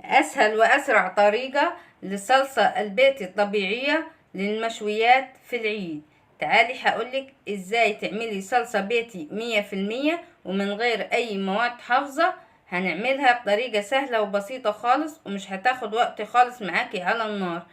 اسهل واسرع طريقة للصلصة البيتي الطبيعية للمشويات في العيد. تعالي هقولك ازاي تعملي صلصة بيتي 100% ومن غير اي مواد حافظة. هنعملها بطريقة سهلة وبسيطة خالص ومش هتاخد وقت خالص معاكي على النار.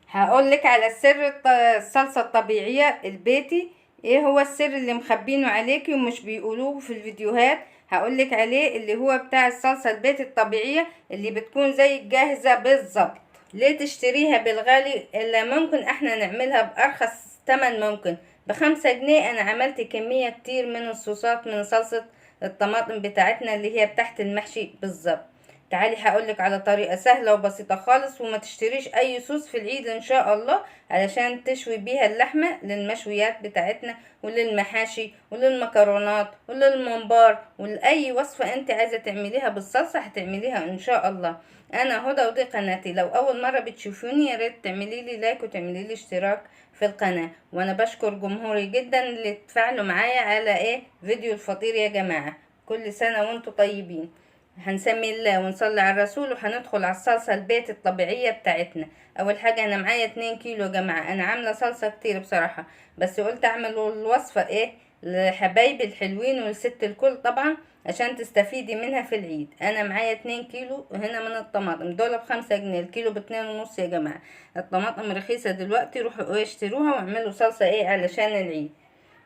هقولك على سر الصلصة الطبيعية البيتي. ايه هو السر اللي مخبينه عليكي ومش بيقولوه في الفيديوهات؟ هقولك عليه، اللي هو بتاع الصلصة البيتي الطبيعية اللي بتكون زي الجاهزة بالظبط. ليه تشتريها بالغالي الا ممكن احنا نعملها بارخص تمن؟ ممكن ب5 جنيه. انا عملت كمية كتير من الصوصات من صلصة الطماطم بتاعتنا اللي هي بتاعت المحشي بالظبط. تعالي هقولك على طريقة سهلة وبسيطة خالص، وما تشتريش اي صوص في العيد ان شاء الله علشان تشوي بيها اللحمة للمشويات بتاعتنا وللمحاشي وللمكرونات وللممبار ولأي وصفة انت عايزة تعمليها بالصلصة هتعمليها ان شاء الله. انا هدى ودي قناتي. لو اول مرة بتشوفوني يا ريت تعملي لي لايك وتعملي لي اشتراك في القناة. وانا بشكر جمهوري جدا اللي تفاعلوا معايا على فيديو الفطير يا جماعة. كل سنة وانتم طيبين. هنسمي الله ونصلي على الرسول وهندخل على الصلصة البيت الطبيعية بتاعتنا. اول حاجة انا معايا 2 كيلو يا جماعة. انا عاملة صلصة كتير بصراحة، بس قلت اعمل الوصفة لحبايبي الحلوين والست الكل طبعا عشان تستفيدي منها في العيد. انا معايا 2 كيلو هنا من الطماطم، دول ب5 جنيه، الكيلو ب2.5 يا جماعة. الطماطم رخيصة دلوقتي، روحوا اشتروها واعملوا صلصة علشان العيد.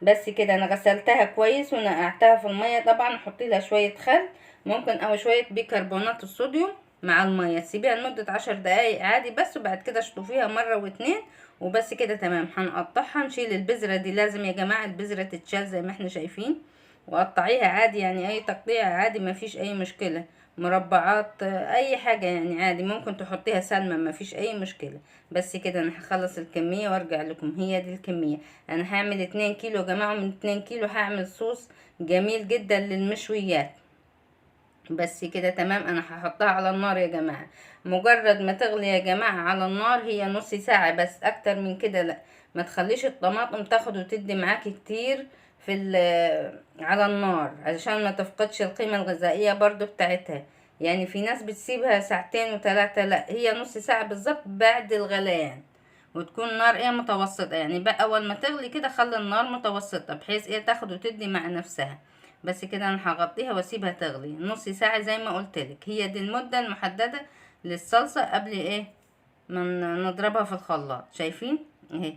بس كده انا غسلتها كويس ونقعتها في المية. طبعا حطي لها شوية خل ممكن او شوية بيكربونات الصوديوم مع المية، تسيبيها لمدة 10 دقايق عادي بس، وبعد كده اشطفيها مرة واتنين وبس كده تمام. هنقطعها، نشيل البذرة دي، لازم يا جماعة البذرة تتشال زي ما احنا شايفين، وقطعيها عادي يعني اي تقطيع عادي مفيش اي مشكلة. مربعات اي حاجة يعني عادي، ممكن تحطيها سلمة مفيش اي مشكلة. بس كده انا هخلص الكمية وارجع لكم. هي دي الكمية. انا هعمل 2 كيلو يا جماعة، من 2 كيلو هعمل صوص جميل جدا للمشويات. بس كده تمام. انا هحطها على النار يا جماعة، مجرد ما تغلي يا جماعة على النار. هي نص ساعة بس، اكتر من كده لا. ما تخليش الطماطم تاخد وتدي معاكي كتير في على النار علشان ما تفقدش القيمة الغذائية برضو بتاعتها. يعني في ناس بتسيبها ساعتين وثلاثة، لا هي نص ساعة بالظبط بعد الغليان. وتكون نار متوسطة، يعني بقى اول ما تغلي كده خلي النار متوسطة بحيث تاخد وتدي مع نفسها. بس كده انا هغطيها واسيبها تغلي نص ساعة زي ما قلتلك. هي دي المدة المحددة للصلصة قبل ما نضربها في الخلاط. شايفين اهي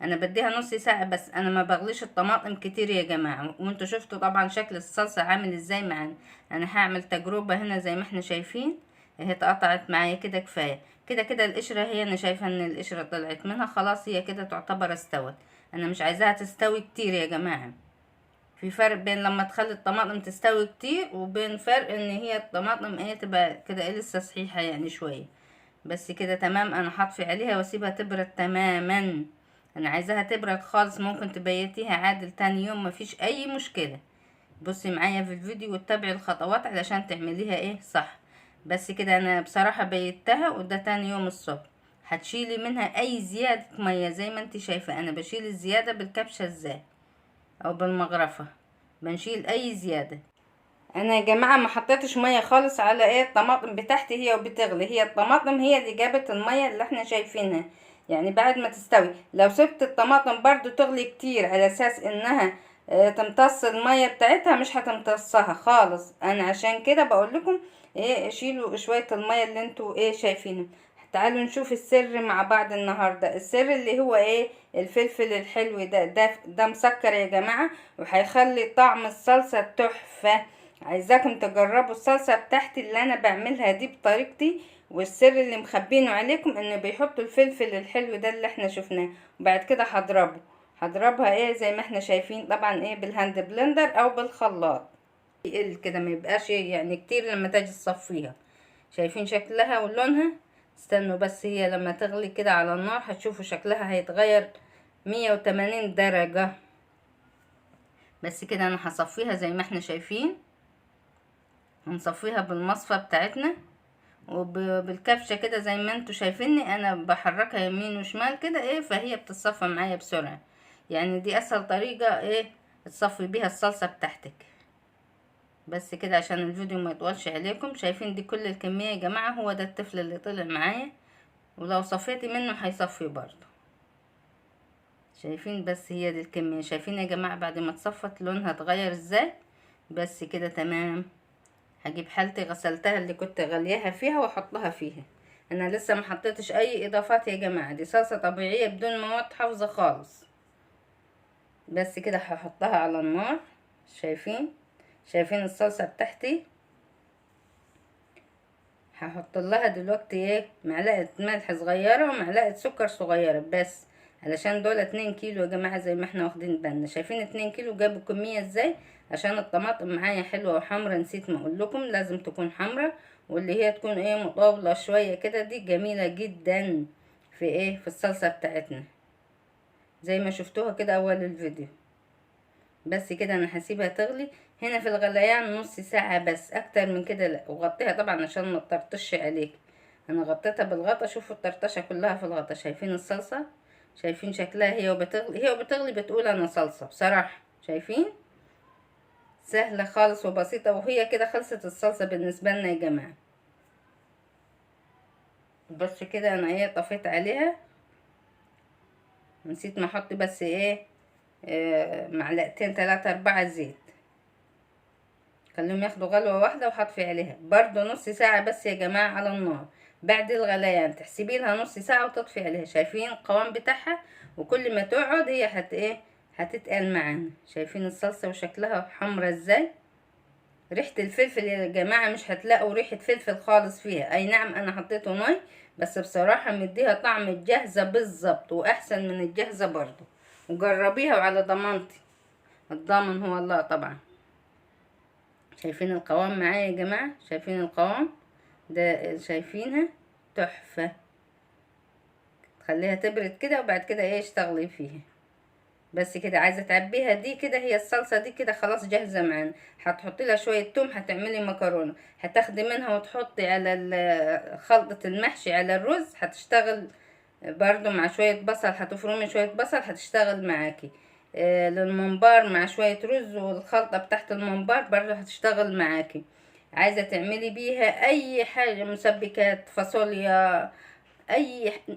انا بديها نص ساعة بس. انا ما بغليش الطماطم كتير يا جماعة، وانتوا شفتوا طبعا شكل الصلصة عامل ازاي معانا. انا هعمل تجربة هنا زي ما احنا شايفين. اهي اتقطعت معايا كده كفاية. كده كده القشرة هي انا شايفة ان القشرة طلعت منها خلاص، هي كده تعتبر استوت. انا مش عايزاها تستوي كتير يا جماعة. في فرق بين لما تخلي الطماطم تستوي كتير وبين فرق ان هي الطماطم تبقى كده لسه صحيحة يعني شوية. بس كده تمام. انا هطفي عليها واسيبها تبرد تماما. انا عايزاها تبرد خالص، ممكن تبيتيها عادل تاني يوم مفيش اي مشكلة. بصي معايا في الفيديو واتبعي الخطوات علشان تعمليها صح. بس كده انا بصراحة بيتها وده تاني يوم الصبح. هتشيلي منها اي زيادة مية زي ما انت شايفة. انا بشيل الزيادة بالكبشة ازاي او بالمغرفة، بنشيل اي زيادة. انا يا جماعة ما حطيتش مية خالص على الطماطم بتاعتي هي وبتغلي. هي الطماطم هي اللي جابت المية اللي احنا شايفينها. يعني بعد ما تستوي لو سبت الطماطم برضو تغلي كتير على اساس انها تمتص المية بتاعتها مش هتمتصها خالص. انا عشان كده بقول لكم شيلوا شوية المية اللي انتوا شايفينه. تعالوا نشوف السر مع بعض النهاردة. السر اللي هو الفلفل الحلو ده مسكر يا جماعة، وهيخلي طعم الصلصة تحفة. عايزاكم تجربوا الصلصة بتاعتي اللي انا بعملها دي بطريقتي. والسر اللي مخبينه عليكم ان بيحطوا الفلفل الحلو ده اللي احنا شفناه. وبعد كده هضربها زي ما احنا شايفين طبعا بالهاند بلندر او بالخلاط. يقل كده ما يبقاش يعني كتير لما تيجي تصفيها. شايفين شكلها ولونها؟ استنوا بس هي لما تغلي كده على النار هتشوفوا شكلها هيتغير 180 درجة. بس كده انا هصفيها زي ما احنا شايفين. هنصفيها بالمصفى بتاعتنا وبالكبشة كده زي ما انتوا شايفيني انا بحركها يمين وشمال كده فهي بتتصفى معايا بسرعة. يعني دي اسهل طريقة تصفي بيها الصلصة بتاعتك. بس كده عشان الفيديو ما يطولش عليكم. شايفين دي كل الكمية يا جماعة، هو ده الطفل اللي طلع معايا، ولو صفيتي منه هيصفي برضه. شايفين؟ بس هي دي الكمية. شايفين يا جماعة بعد ما اتصفت لونها اتغير ازاي؟ بس كده تمام. هجيب حالتي غسلتها اللي كنت غليها فيها واحطها فيها. انا لسه ما حطيتش اي اضافات يا جماعة، دي صلصة طبيعية بدون مواد حافظة خالص. بس كده هحطها على النار. شايفين؟ شايفين الصلصة بتاعتي؟ هحط لها دلوقتي ايه، معلقة ملح صغيرة ومعلقة سكر صغيرة بس، علشان دول 2 كيلو يا جماعة زي ما احنا واخدين بالنا. شايفين 2 كيلو جابوا كمية ازاي؟ عشان الطماطم معايا حلوة وحمرة، نسيت ما اقول لكم لازم تكون حمرة، واللي هي تكون ايه مطاولة شوية كده، دي جميلة جدا في ايه، في الصلصة بتاعتنا زي ما شفتوها كده اول الفيديو. بس كده انا هسيبها تغلي هنا في الغليان نص ساعة بس، اكتر من كده لا. وغطيها طبعا عشان ما تطرطش عليك، انا غطيتها بالغطا. شوفوا الطرطشة كلها في الغطا. شايفين الصلصة؟ شايفين شكلها هي وبتغلي؟ هي وبتغلي بتقول انا صلصة بصراحة. شايفين؟ سهلة خالص وبسيطة، وهي كده خلصت الصلصة بالنسبة لنا يا جماعة. بس كده انا ايه طفيت عليها، نسيت ما احط بس ايه معلقتين 3 4 زيت. خليهم ياخدوا غلوة واحدة وهطفي عليها برضو نص ساعة بس يا جماعة على النار. بعد الغليان تحسبي لها نص ساعة وتطفي عليها. شايفين القوام بتاعها؟ وكل ما تقعد هي هتتقل معانا. شايفين الصلصة وشكلها حمرا ازاي؟ ريحة الفلفل يا جماعة مش هتلاقوا ريحة فلفل خالص فيها. اي نعم انا حطيته ني، بس بصراحة مديها طعم الجاهزة بالظبط واحسن من الجاهزة برضو. وجربيها وعلى ضمانتي، الضامن هو الله طبعا. شايفين القوام معايا يا جماعة؟ شايفين القوام ده؟ شايفينها؟ تحفة. تخليها تبرد كده وبعد كده ايه اشتغلي فيها. بس كده عايزة تعبيها دي كده، هي الصلصة دي كده خلاص جاهزة معانا. هتحطي لها شوية توم، هتعملي مكرونة، هتاخدي منها وتحطي على خلطة المحشي على الرز، هتشتغل برضو مع شوية بصل. هتفرمي شوية بصل هتشتغل معاكي. للممبار مع شوية رز والخلطة بتاعت الممبار برضو هتشتغل معاكي. عايزة تعملي بيها اي حاجة، مسبكات، فاصوليا،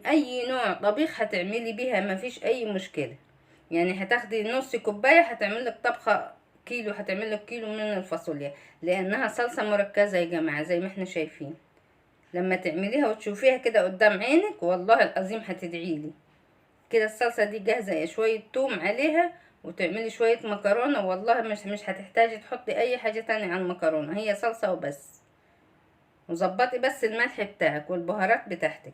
اي نوع طبيخ هتعملي بيها مفيش اي مشكلة. يعني هتاخدي نص كوباية هتعملك طبخة كيلو، هتعملك كيلو من الفاصوليا، لانها صلصة مركزة يا جماعة زي ما احنا شايفين. لما تعمليها وتشوفيها كده قدام عينك والله العظيم هتدعيلي. كده الصلصة دي جاهزة، شوية توم عليها وتعملي شوية مكرونة، والله مش هتحتاجي تحطي اي حاجة تانية على المكرونة، هي صلصة وبس. وظبطي بس الملح بتاعك والبهارات بتاعتك.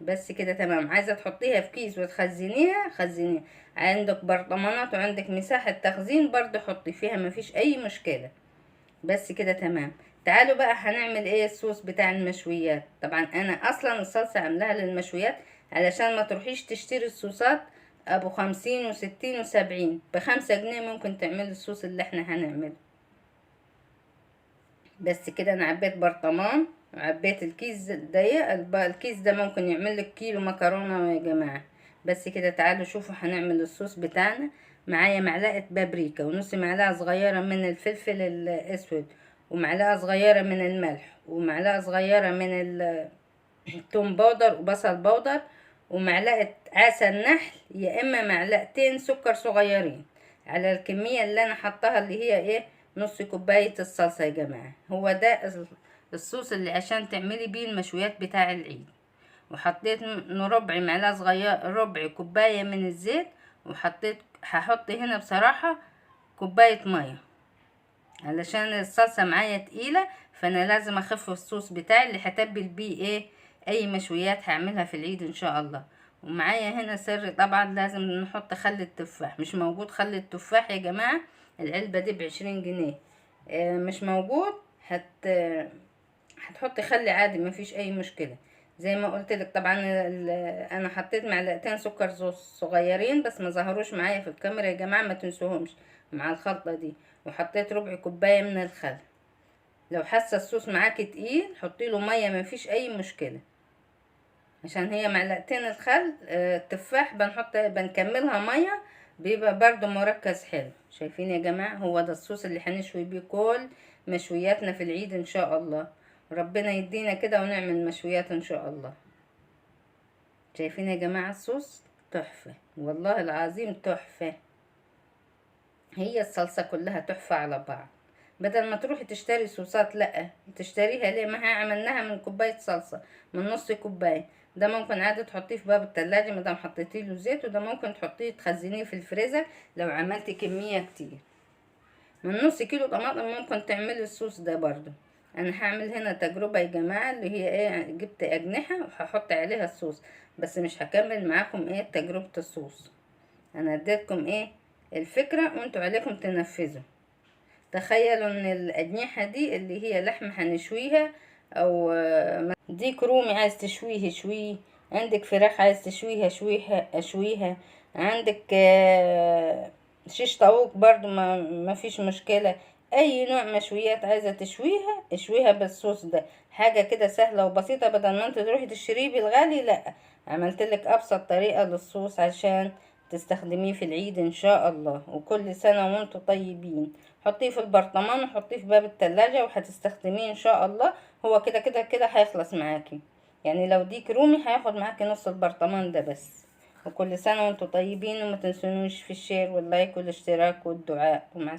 بس كده تمام. عايزة تحطيها في كيس وتخزنيها، خزنيها. عندك برطمانات وعندك مساحة تخزين برضه حطي فيها مفيش اي مشكلة. بس كده تمام. تعالوا بقى هنعمل ايه الصوص بتاع المشويات. طبعا انا اصلا الصلصة عاملاها للمشويات، علشان ما تروحيش تشتري الصوصات ابو 50 و60 و70. ب5 جنيه ممكن تعملي الصوص اللي احنا هنعمله. بس كده انا عبيت برطمان وعبيت الكيس ده. الكيس ده ممكن يعمل لك كيلو مكرونة يا جماعة. بس كده تعالوا شوفوا هنعمل الصوص بتاعنا. معايا معلقة بابريكا ونص معلقة صغيرة من الفلفل الاسود، ومعلقة صغيرة من الملح، ومعلقة صغيرة من التوم بودر وبصل بودر، ومعلقة عسل نحل، يا اما معلقتين سكر صغيرين على الكمية اللي انا حطها اللي هي ايه نص كوباية الصلصة يا جماعة. هو ده الصوص اللي عشان تعملي بيه المشويات بتاع العيد. وحطيت ربع معلقة صغيرة، ربع كوباية من الزيت. وحطيت هحط هنا بصراحة كوباية مية، علشان الصلصة معايا تقيلة، فانا لازم اخف الصوص بتاعي اللي هتبل بيه ايه اي مشويات هعملها في العيد ان شاء الله. ومعايا هنا سر طبعا لازم نحط خل التفاح. مش موجود خل التفاح يا جماعة، العلبة دي ب20 جنيه. مش موجود هتحطي خل عادي مفيش اي مشكلة. زي ما قلت لك طبعا انا حطيت معلقتين سكر صغيرين بس ما ظهروش معايا في الكاميرا يا جماعة، ما تنسوهمش مع الخلطة دي. وحطيت ربع كوباية من الخل. لو حاسة الصوص معاكي تقيل حطي له مية مفيش اي مشكلة، عشان هي معلقتين الخل التفاح بنكملها مية بيبقى برضو مركز حلو. شايفين يا جماعة؟ هو ده الصوص اللي هنشوي بيه كل مشوياتنا في العيد ان شاء الله. ربنا يدينا كده ونعمل مشويات ان شاء الله. شايفين يا جماعة الصوص تحفة، والله العظيم تحفة. هي الصلصة كلها تحفة على بعض. بدل ما تروحي تشتري صوصات، لا تشتريها ليه؟ ما هي عملناها من كوباية صلصة، من نص كوباية. ده ممكن عادي تحطيه في باب التلاجة مادام حطيتي له زيت، وده ممكن تحطيه تخزنيه في الفريزر لو عملتي كمية كتير. من نص كيلو طماطم ممكن تعملي الصوص ده برضو. انا هعمل هنا تجربة يا جماعة، اللي هي ايه، جبت اجنحة وهحط عليها الصوص، بس مش هكمل معاكم ايه تجربة الصوص. انا اديتكم ايه الفكرة، وانتوا عليكم تنفذوا. تخيلوا ان الاجنحة دي اللي هي لحمة هنشويها، او ديك رومي عايز تشويه شويه، عندك فراخ عايز تشويها اشويها، عندك شيش طاووق برضو ما فيش مشكلة. اي نوع مشويات عايزة تشويها اشويها بالصوص ده. حاجة كده سهلة وبسيطة، بدل ما انت تروحي تشتريه بالغالي، لا عملت لك ابسط طريقة للصوص عشان تستخدميه في العيد ان شاء الله. وكل سنة وانتم طيبين. حطيه في البرطمان وحطيه في باب التلاجة وهتستخدميه ان شاء الله. هو كده كده كده هيخلص معاكي، يعني لو ديك رومي هياخد معاكي نص البرطمان ده بس. وكل سنة وانتم طيبين، وما تنسونوش في الشير واللايك والاشتراك والدعاء، ومع